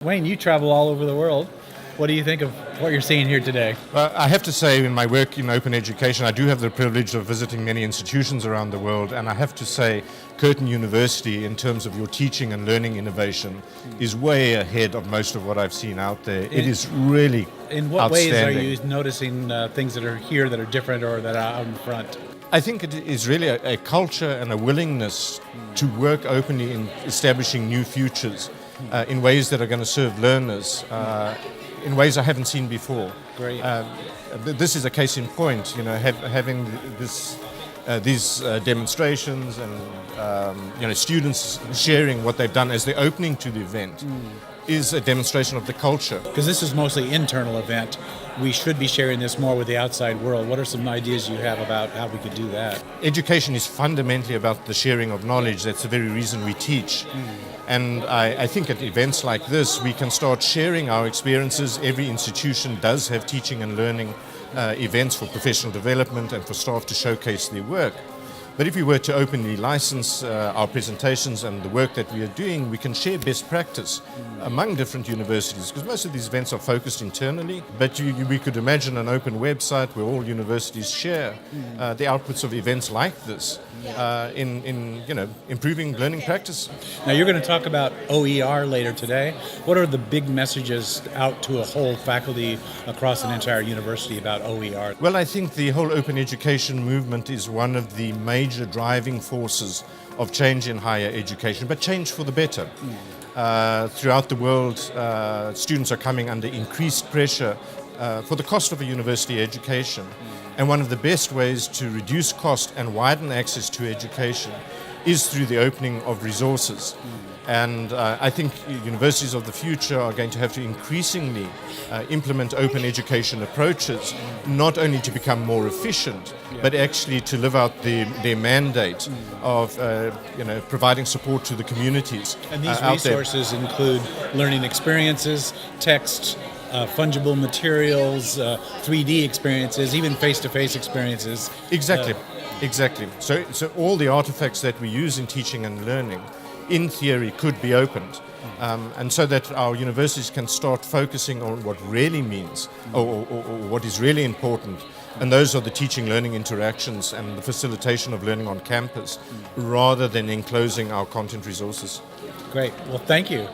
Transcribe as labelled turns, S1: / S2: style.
S1: Wayne, you travel all over the world. What do you think of what you're seeing here today?
S2: Well, I have to say, in my work in open education, I do have the privilege of visiting many institutions around the world, and I have to say, Curtin University, in terms of your teaching and learning innovation, is way ahead of most of what I've seen out there. It is really
S1: In what ways are
S2: outstanding.
S1: you noticing things that are here that are different or that are out in front?
S2: I think it is really a culture and a willingness to work openly in establishing new futures in ways that are going to serve learners in ways I haven't seen before.
S1: Great.
S2: This is a case in point, having these demonstrations and students sharing what they've done as the opening to the event is a demonstration of the culture.
S1: Because this is mostly internal event, we should be sharing this more with the outside world. What are some ideas you have about how we could do that?
S2: Education is fundamentally about the sharing of knowledge. That's the very reason we teach. And I think at events like this, we can start sharing our experiences. Every institution does have teaching and learning events for professional development and for staff to showcase their work. But if we were to openly license our presentations and the work that we are doing, we can share best practice among different universities, because most of these events are focused internally. But we could imagine an open website where all universities share the outputs of events like this in improving learning practice.
S1: Now you're going to talk about OER later today. What are the big messages out to a whole faculty across an entire university about OER?
S2: Well, I think the whole open education movement is one of the major driving forces of change in higher education, but change for the better. Throughout the world, students are coming under increased pressure for the cost of a university education. And one of the best ways to reduce cost and widen access to education is through the opening of resources. And I think universities of the future are going to have to increasingly implement open education approaches, not only to become more efficient, but actually to live out their mandate of providing support to the communities.
S1: And these resources include learning experiences, text, fungible materials, 3D experiences, even face-to-face experiences.
S2: Exactly. So all the artifacts that we use in teaching and learning, in theory, could be opened. And so that our universities can start focusing on what really means or what is really important. And those are the teaching-learning interactions and the facilitation of learning on campus rather than enclosing our content resources.
S1: Great. Well, thank you.